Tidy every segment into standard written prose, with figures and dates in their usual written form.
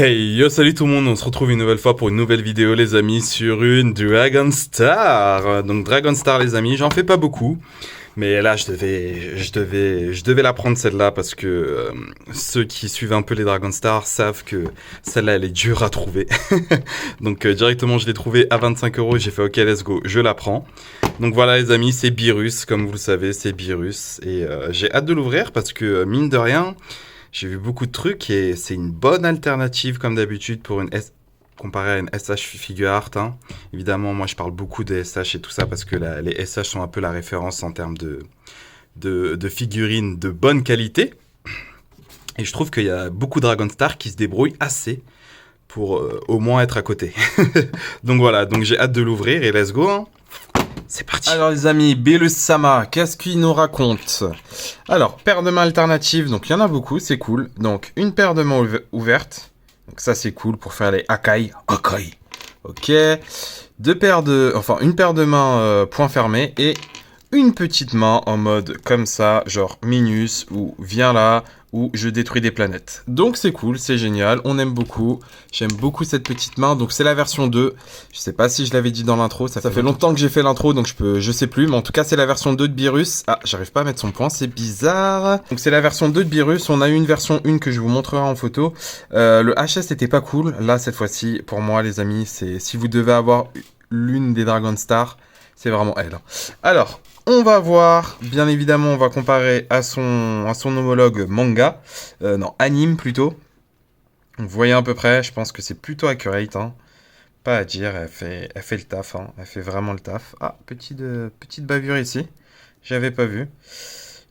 Hey yo, salut tout le monde, on se retrouve une nouvelle fois pour une nouvelle vidéo les amis sur une Dragon Star. Donc Dragon Star les amis, j'en fais pas beaucoup, mais là je devais la prendre celle-là parce que ceux qui suivent un peu les Dragon Star savent que celle-là elle est dure à trouver. Donc directement je l'ai trouvée à 25 € et j'ai fait ok let's go, je la prends. Donc voilà les amis, c'est Beerus, comme vous le savez c'est Beerus et j'ai hâte de l'ouvrir parce que mine de rien... J'ai vu beaucoup de trucs et c'est une bonne alternative comme d'habitude pour comparé à une SH Figure Art. Hein. Évidemment, moi je parle beaucoup des SH et tout ça parce que les SH sont un peu la référence en termes de figurines de bonne qualité. Et je trouve qu'il y a beaucoup de Dragon Star qui se débrouillent assez pour au moins être à côté. Donc voilà, donc j'ai hâte de l'ouvrir et let's go. Hein. C'est parti. Alors les amis, Beerus-sama, qu'est-ce qu'il nous raconte? Alors, paire de mains alternatives, donc il y en a beaucoup, c'est cool. Donc, une paire de mains ouvertes, donc ça c'est cool pour faire les Akai. Akai. Ok. Une paire de mains poings fermés et une petite main en mode comme ça, genre Minus ou viens là, ou je détruis des planètes. Donc c'est cool, c'est génial, on aime beaucoup. J'aime beaucoup cette petite main, donc c'est la version 2. Je sais pas si je l'avais dit dans l'intro, ça fait longtemps que j'ai fait l'intro, donc je sais plus, mais en tout cas c'est la version 2 de Beerus. Ah, j'arrive pas à mettre son point, c'est bizarre. Donc c'est la version 2 de Beerus, on a eu une version 1 que je vous montrerai en photo. Le HS était pas cool, là cette fois-ci, pour moi les amis, c'est si vous devez avoir l'une des Dragon Star, c'est vraiment elle. Alors, on va voir, bien évidemment, on va comparer à son homologue manga, non, anime plutôt. Vous voyez à peu près, je pense que c'est plutôt accurate, hein. Pas à dire, elle fait le taf, hein. Elle fait vraiment le taf. Ah, petite bavure ici, j'avais pas vu.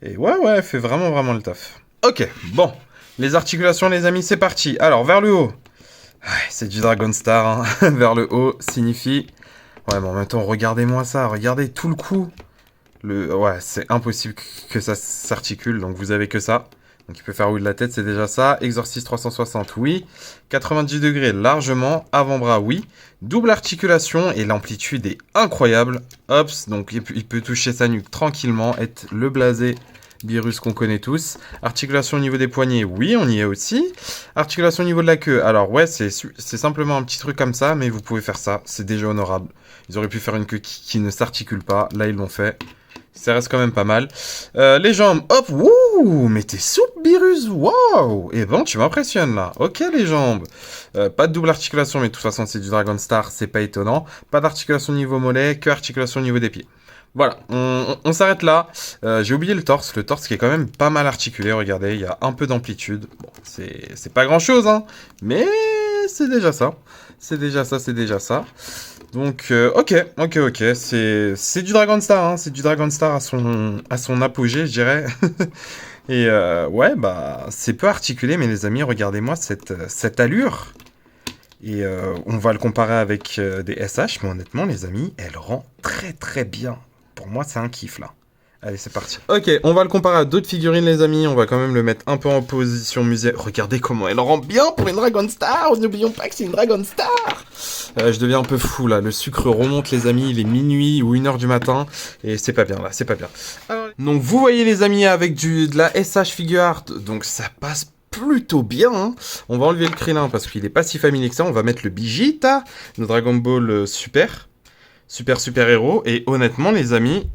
Et ouais, elle fait vraiment le taf. Ok, bon, les articulations les amis, c'est parti. Alors, vers le haut, c'est du Dragon Star, hein. Vers le haut signifie... Ouais, mais en même temps, regardez-moi ça, regardez tout le cou. Ouais, c'est impossible que ça s'articule, donc vous avez que ça. Donc il peut faire oui de la tête, c'est déjà ça. Exorciste 360, oui. 90 degrés, largement. Avant-bras, oui. Double articulation, et l'amplitude est incroyable. Hops, donc il peut toucher sa nuque tranquillement, être le blasé Beerus qu'on connaît tous. Articulation au niveau des poignets, oui, on y est aussi. Articulation au niveau de la queue, alors ouais, c'est simplement un petit truc comme ça, mais vous pouvez faire ça, c'est déjà honorable. Ils auraient pu faire une queue qui ne s'articule pas, là ils l'ont fait. Ça reste quand même pas mal. Les jambes, hop, wouh, mais t'es souple, Beerus, waouh. Et bon, tu m'impressionnes là. Ok, les jambes. Pas de double articulation, mais de toute façon, c'est du Dragon Star, c'est pas étonnant. Pas d'articulation au niveau mollet, que articulation au niveau des pieds. Voilà, on s'arrête là. J'ai oublié le torse qui est quand même pas mal articulé, regardez, il y a un peu d'amplitude. Bon, c'est pas grand chose, hein, mais c'est déjà ça. C'est déjà ça. Donc, ok, c'est du Dragon Star, hein, c'est du Dragon Star à son apogée, je dirais. Et ouais, bah, c'est peu articulé, mais les amis, regardez-moi cette allure. Et on va le comparer avec des SH, mais honnêtement, les amis, elle rend très bien. Pour moi, c'est un kiff, là. Allez, c'est parti. Ok, on va le comparer à d'autres figurines, les amis. On va quand même le mettre un peu en position musée. Regardez comment elle rend bien pour une Dragon Star. N'oublions pas que c'est une Dragon Star. Je deviens un peu fou, là. Le sucre remonte, les amis. Il est minuit ou 1h du matin. Et c'est pas bien, là. C'est pas bien. Alors, donc, vous voyez, les amis, avec de la SH Figure Art. Donc, ça passe plutôt bien, hein. On va enlever le Krillin parce qu'il est pas si familier que ça. On va mettre le Vegeta, le Dragon Ball super héros. Et honnêtement, les amis...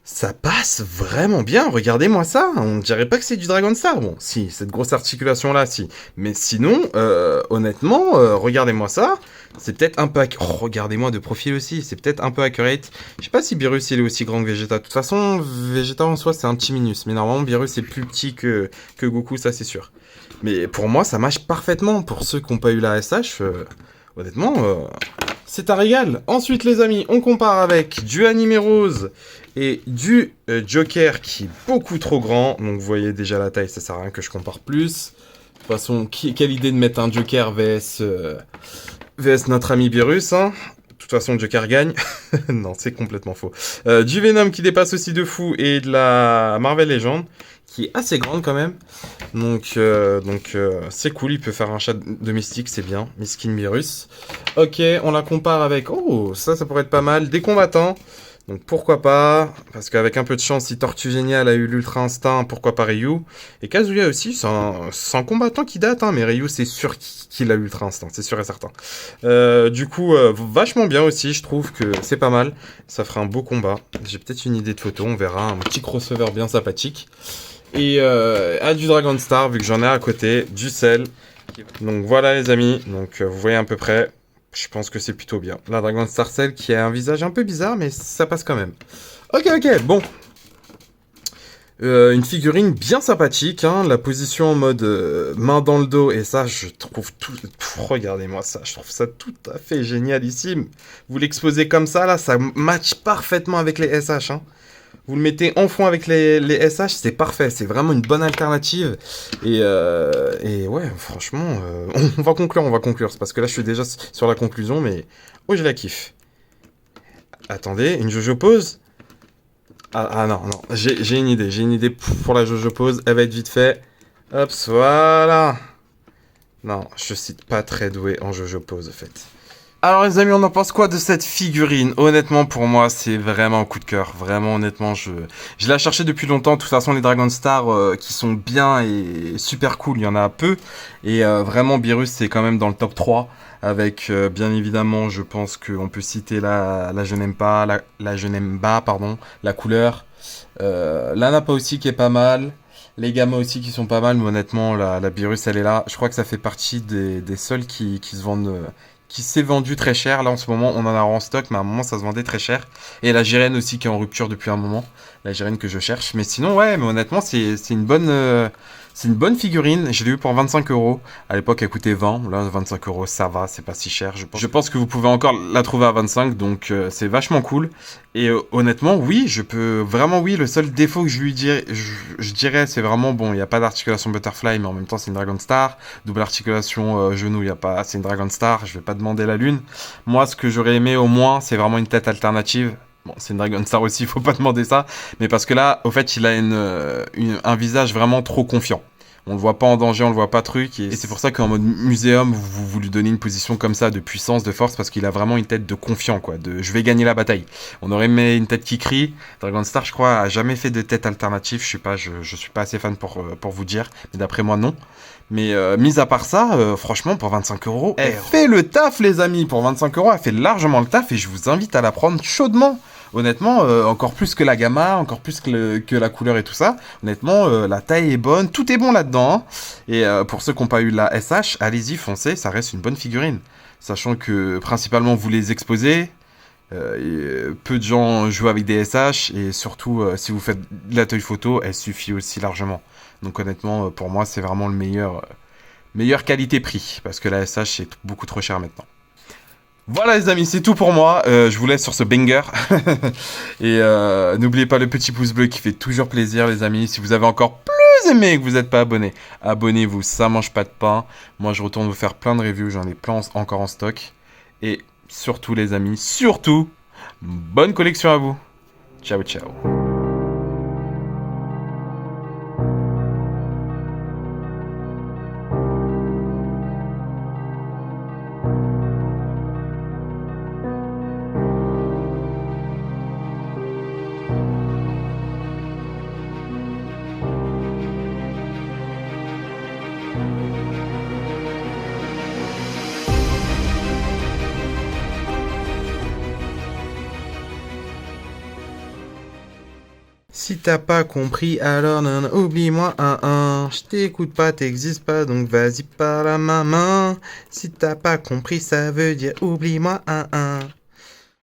Ça passe vraiment bien, regardez-moi ça, on dirait pas que c'est du Dragon Star. Bon, si, cette grosse articulation-là, si. Mais sinon, honnêtement, regardez-moi ça, c'est peut-être un peu... regardez-moi de profil aussi, c'est peut-être un peu accurate. Je sais pas si Beerus, il est aussi grand que Vegeta. De toute façon, Vegeta en soi, c'est un petit minus. Mais normalement, Beerus est plus petit que Goku, ça c'est sûr. Mais pour moi, ça marche parfaitement. Pour ceux qui n'ont pas eu la SH, honnêtement... c'est un régal. Ensuite, les amis, on compare avec du Animé Rose et du Joker qui est beaucoup trop grand. Donc, vous voyez déjà la taille, ça sert à rien que je compare plus. De toute façon, quelle idée de mettre un Joker vs notre ami Beerus, hein. De toute façon, Joker gagne. Non, c'est complètement faux. Du Venom qui dépasse aussi de fou et de la Marvel Legends qui est assez grande quand même. Donc c'est cool, il peut faire un chat domestique, c'est bien. Miskin Beerus. Ok, on la compare avec... Oh, ça pourrait être pas mal. Des combattants. Donc pourquoi pas, parce qu'avec un peu de chance, si Tortue Géniale a eu l'Ultra Instinct, pourquoi pas Ryu. Et Kazuya aussi, c'est un combattant qui date, hein, mais Ryu, c'est sûr qu'il a l'Ultra Instinct, c'est sûr et certain. Du coup, vachement bien aussi, je trouve que c'est pas mal. Ça ferait un beau combat. J'ai peut-être une idée de photo, on verra, un petit crossover bien sympathique. Et du Dragon Star, vu que j'en ai à côté, du sel. Donc voilà les amis, donc vous voyez à peu près. Je pense que c'est plutôt bien. La Dragon Star Cell qui a un visage un peu bizarre, mais ça passe quand même. Ok, bon. Une figurine bien sympathique, hein. La position en mode main dans le dos, et ça, je trouve tout... Regardez-moi ça, je trouve ça tout à fait génialissime. Vous l'exposez comme ça, là, ça match parfaitement avec les SH, hein. Vous le mettez en fond avec les SH, c'est parfait, c'est vraiment une bonne alternative. Et ouais, franchement, on va conclure. C'est parce que là, je suis déjà sur la conclusion, mais oh, je la kiffe. Attendez, une Jojo pose. Non, j'ai une idée pour la Jojo pose, elle va être vite fait. Hop, voilà. Non, je suis pas très doué en Jojo pose, en fait. Alors les amis, on en pense quoi de cette figurine? Honnêtement, pour moi, c'est vraiment un coup de cœur. Vraiment, honnêtement, je l'ai cherché depuis longtemps. De toute façon, les Dragon Star qui sont bien et super cool, il y en a peu. Et vraiment, Beerus, c'est quand même dans le top 3. Avec, bien évidemment, je pense qu'on peut citer la Je n'aime pas, la Je n'aime pas, pardon, la couleur. La Nappa aussi qui est pas mal. Les gammas aussi qui sont pas mal, mais honnêtement, la Beerus, elle est là. Je crois que ça fait partie des seuls qui se vendent... qui s'est vendu très cher. Là, en ce moment, on en a en stock, mais à un moment, ça se vendait très cher. Et la Jiren aussi, qui est en rupture depuis un moment. La Jiren que je cherche. Mais sinon, ouais, mais honnêtement, c'est une bonne figurine. Je l'ai eu pour 25 €. À l'époque, elle coûtait 20. Là, 25 €, ça va, c'est pas si cher. Je pense que vous pouvez encore la trouver à 25, donc c'est vachement cool. Et honnêtement, oui, le seul défaut que je lui dirais, je dirais, c'est vraiment, bon, il n'y a pas d'articulation butterfly, mais en même temps, c'est une Dragon Star. Double articulation genou, il n'y a pas, c'est une Dragon Star. Je vais pas demander la lune. Moi, ce que j'aurais aimé au moins, c'est vraiment une tête alternative. Bon, c'est une Dragon Star aussi, il faut pas demander ça. Mais parce que là, au fait, il a un visage vraiment trop confiant. On le voit pas en danger, on le voit pas truc. Et c'est pour ça qu'en mode muséum, vous lui donnez une position comme ça, de puissance, de force, parce qu'il a vraiment une tête de confiant, quoi. De je vais gagner la bataille. On aurait aimé une tête qui crie. Dragon Star, je crois, a jamais fait de tête alternative. Je suis pas assez fan pour vous dire. Mais d'après moi, non. Mais mis à part ça, franchement, pour 25 €, elle fait le taf, les amis. Pour 25 €, elle fait largement le taf et je vous invite à la prendre chaudement. Honnêtement, encore plus que la gamma, encore plus que la couleur et tout ça. Honnêtement, la taille est bonne, tout est bon là-dedans. Hein. Et pour ceux qui n'ont pas eu la SH, allez-y, foncez, ça reste une bonne figurine. Sachant que principalement vous les exposez, peu de gens jouent avec des SH, et surtout si vous faites de la taille photo, elle suffit aussi largement. Donc honnêtement, pour moi, c'est vraiment le meilleure qualité-prix, parce que la SH est beaucoup trop cher maintenant. Voilà les amis, c'est tout pour moi. Je vous laisse sur ce banger. Et n'oubliez pas le petit pouce bleu qui fait toujours plaisir les amis. Si vous avez encore plus aimé et que vous n'êtes pas abonné, abonnez-vous, ça mange pas de pain. Moi je retourne vous faire plein de reviews, j'en ai plein encore en stock. Et surtout les amis, surtout, bonne collection à vous. Ciao ciao. Si t'as pas compris, alors non, oublie-moi je t'écoute pas, t'existes pas, donc vas-y par la main. Si t'as pas compris, ça veut dire oublie-moi